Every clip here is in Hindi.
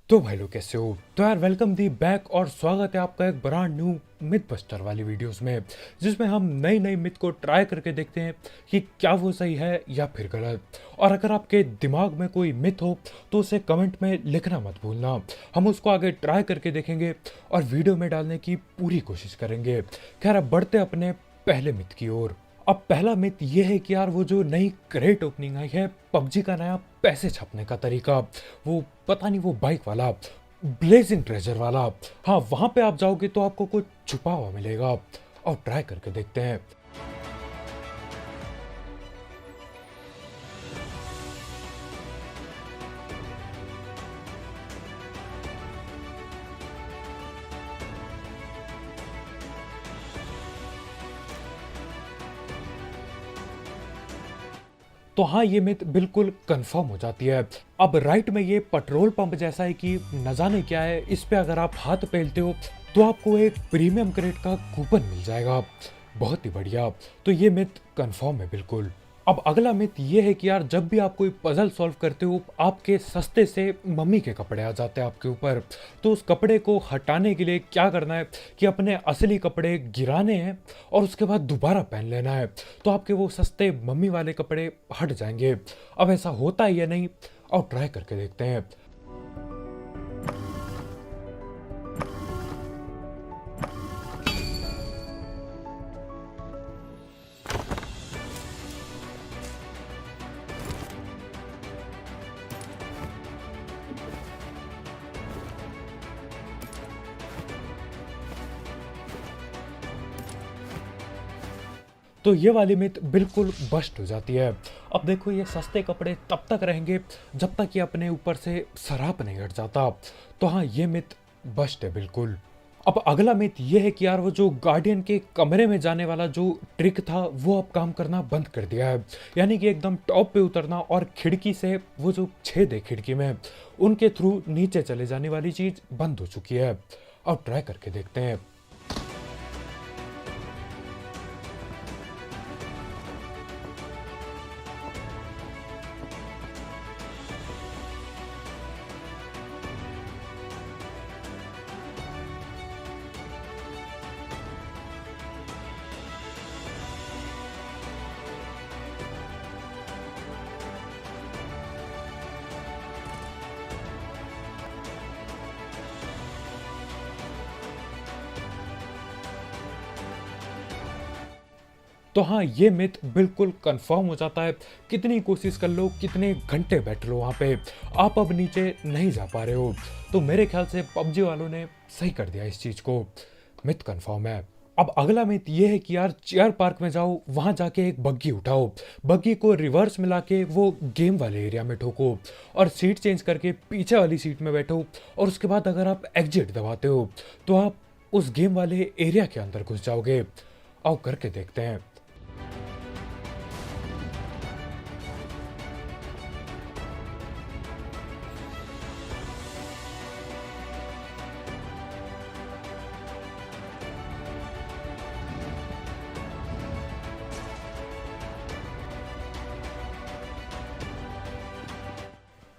तो भाई लोग कैसे हो। तो यार वेलकम दी बैक और स्वागत है आपका एक ब्रांड न्यू मिथ बस्टर वाली वीडियोस में, जिसमें हम नई नई मिथ को ट्राई करके देखते हैं कि क्या वो सही है या फिर गलत। और अगर आपके दिमाग में कोई मिथ हो तो उसे कमेंट में लिखना मत भूलना। हम उसको आगे ट्राई करके देखेंगे और वीडियो में डालने की पूरी कोशिश करेंगे। खैर अब बढ़ते अपने पहले मिथ की ओर। अब पहला मिथ ये है कि यार वो जो नई क्रेट ओपनिंग आई है पबजी का नया पैसे छापने का तरीका, वो पता नहीं वो बाइक वाला ब्लेजिंग ट्रेजर वाला, हाँ वहां पे आप जाओगे तो आपको कुछ छुपा हुआ मिलेगा। और ट्राई करके देखते हैं। तो हाँ ये मिथ बिल्कुल कंफर्म हो जाती है। अब राइट में ये पेट्रोल पंप जैसा है कि न जाने क्या है, इस पे अगर आप हाथ पहनते हो तो आपको एक प्रीमियम क्रेट का कूपन मिल जाएगा। बहुत ही बढ़िया। तो ये मिथ कंफर्म है बिल्कुल। अब अगला मिथ ये है कि यार जब भी आप कोई पजल सॉल्व करते हो आपके सस्ते से मम्मी के कपड़े आ जाते हैं आपके ऊपर। तो उस कपड़े को हटाने के लिए क्या करना है कि अपने असली कपड़े गिराने हैं और उसके बाद दोबारा पहन लेना है, तो आपके वो सस्ते मम्मी वाले कपड़े हट जाएंगे। अब ऐसा होता है या नहीं, और ट्राई करके देखते हैं। तो ये वाली मिथ बिल्कुल बस्ट हो जाती है। अब देखो ये सस्ते कपड़े तब तक रहेंगे जब तक ये अपने ऊपर से सराप नहीं हट जाता। तो हाँ ये मिथ बस्ट है बिल्कुल। अब अगला मिथ ये है कि यार वो जो गार्डियन के कमरे में जाने वाला जो ट्रिक था वो अब काम करना बंद कर दिया है। यानी कि एकदम टॉप पे उतरना और खिड़की से वो जो छेद है खिड़की में उनके थ्रू नीचे चले जाने वाली चीज बंद हो चुकी है। अब ट्राई करके देखते हैं। तो हाँ ये मिथ बिल्कुल कंफर्म हो जाता है। कितनी कोशिश कर लो, कितने घंटे बैठ लो वहाँ पे, आप अब नीचे नहीं जा पा रहे हो। तो मेरे ख्याल से पबजी वालों ने सही कर दिया इस चीज़ को। मिथ कंफर्म है। अब अगला मिथ ये है कि यार चेयर पार्क में जाओ, वहां जाके एक बग्गी उठाओ, बग्गी को रिवर्स मिला के वो गेम वाले एरिया में ठोको और सीट चेंज करके पीछे वाली सीट में बैठो। और उसके बाद अगर आप एग्जिट दबाते हो तो आप उस गेम वाले एरिया के अंदर घुस जाओगे। आओ करके देखते हैं।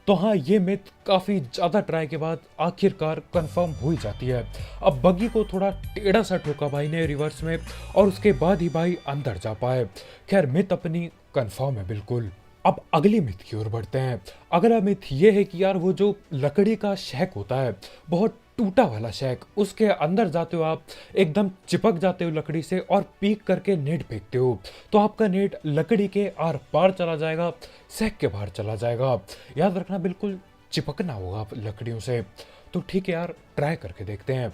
तो हाँ ये मिथ काफ़ी ज़्यादा ट्राई के बाद आखिरकार कंफर्म हो ही जाती है। अब बग्गी को थोड़ा टेढ़ा सा ठोका भाई ने रिवर्स में और उसके बाद ही भाई अंदर जा पाए। खैर मिथ अपनी कंफर्म है बिल्कुल। अब अगली मिथ की ओर बढ़ते हैं। अगला मिथ ये है कि यार वो जो लकड़ी का शेक होता है, बहुत टूटा वाला शेक, उसके अंदर जाते हो आप, एकदम चिपक जाते हो लकड़ी से और पीक करके नेट फेंकते हो तो आपका नेट लकड़ी के आर पार चला जाएगा, शेक के बाहर चला जाएगा। याद रखना बिल्कुल चिपकना होगा आप लकड़ियों से। तो ठीक है यार ट्राई करके देखते हैं।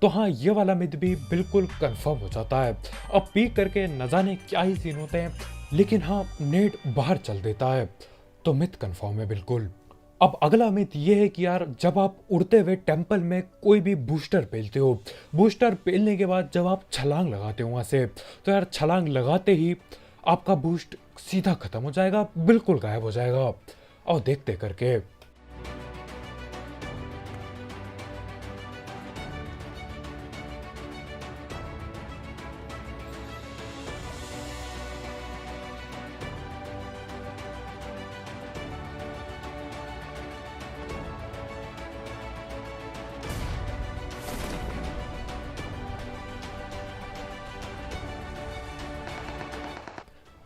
तो हाँ ये वाला मिथ भी बिल्कुल कंफर्म हो जाता है। अब पीक करके न जाने क्या ही सीन होते हैं, लेकिन हाँ नेट बाहर चल देता है। तो मिथ कंफर्म है बिल्कुल। अब अगला मिथ ये है कि यार जब आप उड़ते हुए टेंपल में कोई भी बूस्टर पेलते हो, बूस्टर पेलने के बाद जब आप छलांग लगाते हो वहां से, तो यार छलांग लगाते ही आपका बूस्ट सीधा खत्म हो जाएगा, बिल्कुल गायब हो जाएगा। और देखते करके।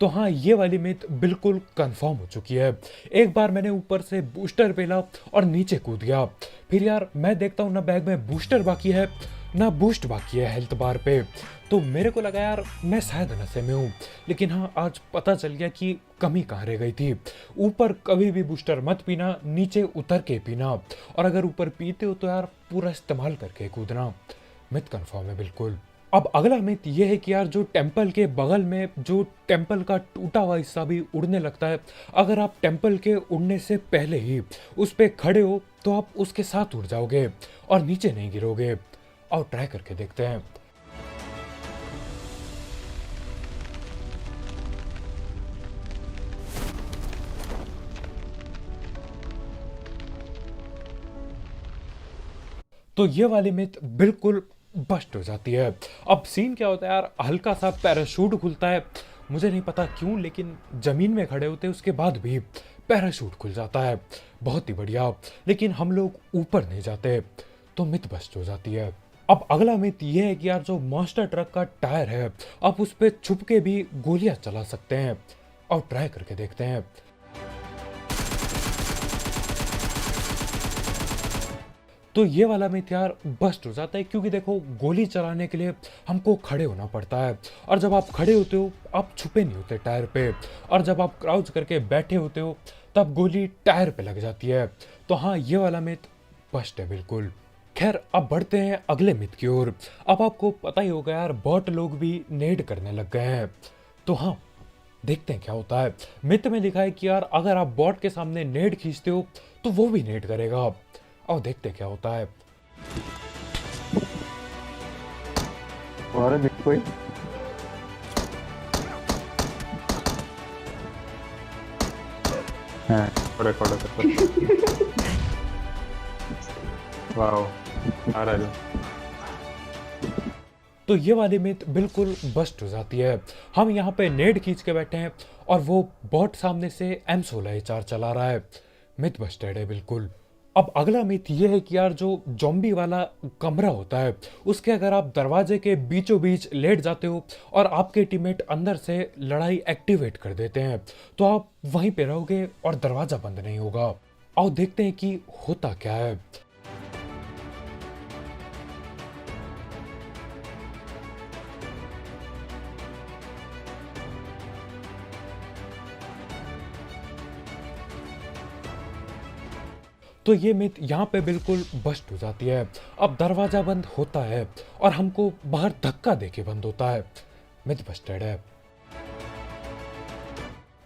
तो हाँ, ये वाली मिथ बिल्कुल कंफर्म हो चुकी है। एक बार मैंने ऊपर से बूस्टर पेला और नीचे कूद गया। फिर यार मैं देखता हूँ ना बैग में बूस्टर बाकी है ना बूस्ट बाकी है हेल्थ बार पे। तो मेरे को लगा यार मैं शायद नशे में हूँ, लेकिन हाँ आज पता चल गया कि कमी कहाँ रह गई थी। ऊपर कभी भी बूस्टर मत पीना, नीचे उतर के पीना, और अगर ऊपर पीते हो तो यार पूरा इस्तेमाल करके कूदना। मिथ कंफर्म है बिल्कुल। अब अगला मिथ ये है कि यार जो टेम्पल के बगल में जो टेम्पल का टूटा हुआ हिस्सा भी उड़ने लगता है, अगर आप टेम्पल के उड़ने से पहले ही उस पे खड़े हो तो आप उसके साथ उड़ जाओगे और नीचे नहीं गिरोगे। और ट्राई करके देखते हैं। तो ये वाली मिथ बिल्कुल बस्ट हो जाती है। अब सीन क्या होता है यार, हल्का सा पैराशूट खुलता है, मुझे नहीं पता क्यों, लेकिन जमीन में खड़े होते उसके बाद भी पैराशूट खुल जाता है, बहुत ही बढ़िया। लेकिन हम लोग ऊपर नहीं जाते, तो मिथ बस्ट हो जाती है। अब अगला मिथ ये है कि यार जो मॉन्स्टर ट्रक का टायर है, आप उस पर छुप के भी गोलियां चला सकते हैं। और ट्राई करके देखते हैं। तो ये वाला मिथ यार बस्ट हो जाता है, क्योंकि देखो गोली चलाने के लिए हमको खड़े होना पड़ता है, और जब आप खड़े होते हो आप छुपे नहीं होते टायर पे, और जब आप क्राउच करके बैठे होते हो तब गोली टायर पे लग जाती है। तो हाँ, ये वाला मिथ बस्ट है बिल्कुल। खैर अब बढ़ते हैं अगले मिथ की ओर। अब आपको पता ही होगा यार, बॉट लोग भी नेड करने लग गए हैं। तो हाँ, देखते हैं क्या होता है। मिथ में लिखा है कि यार अगर आप बॉट के सामने नेड खींचते हो तो वो भी नेड करेगा। और देखते हैं क्या होता है। और देखो कोई हाँ रिकॉर्ड कर वाओ आ रहा है। तो ये वाली मिथ बिल्कुल बस्ट हो जाती है। हम यहाँ पे नेड खींच के बैठे हैं और वो बॉट सामने से M16A4 चला रहा है। मिथ बस्टेड है बिल्कुल। अब अगला मिथ ये है कि यार जो जॉम्बी वाला कमरा होता है, उसके अगर आप दरवाजे के बीचों बीच लेट जाते हो और आपके टीममेट अंदर से लड़ाई एक्टिवेट कर देते हैं, तो आप वहीं पे रहोगे और दरवाजा बंद नहीं होगा। और देखते हैं कि होता क्या है। तो ये मिथ यहाँ पे बिल्कुल बस्ट हो जाती है। अब दरवाजा बंद होता है और हमको बाहर धक्का देके बंद होता है। मिथ बस्टेड है।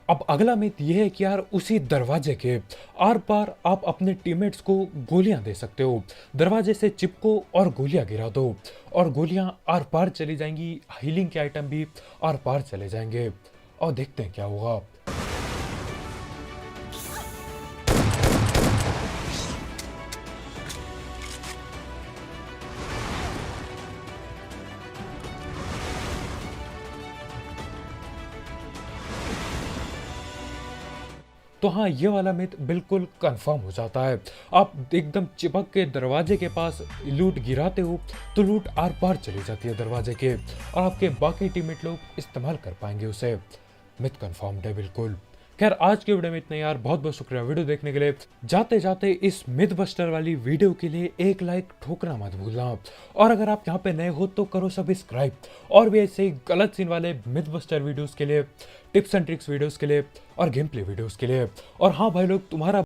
अब अगला मिथ ये है कि यार उसी दरवाजे के आर पार आप अपने टीममेट्स को गोलियां दे सकते हो। दरवाजे से चिपको और गोलियां गिरा दो, और गोलियां आर पार चली जाएंगी, हीलिंग के आइटम भी आर पार चले जाएंगे। और देखते हैं क्या होगा। तो हाँ, ये वाला मिथ बिल्कुल कंफर्म हो जाता है। आप एकदम चिपक के दरवाजे के पास लूट गिराते हो तो लूट आर पार चली जाती है दरवाजे के, और आपके बाकी टीममेट लोग इस्तेमाल कर पाएंगे उसे। मिथ कंफर्म्ड है बिल्कुल। खैर आज के वीडियो में इतना यार, बहुत बहुत शुक्रिया वीडियो देखने के लिए। जाते जाते इस मिथ बस्टर वाली वीडियो के लिए एक लाइक ठोकना मत भूलना, और अगर आप यहाँ पे नए हो तो करो सब्सक्राइब, और भी ऐसे ही गलत सीन वाले मिथ बस्टर वीडियोस के लिए, टिप्स एंड ट्रिक्स वीडियोस के लिए और गेम प्ले वीडियोस के लिए। और हाँ भाई लोग, तुम्हारा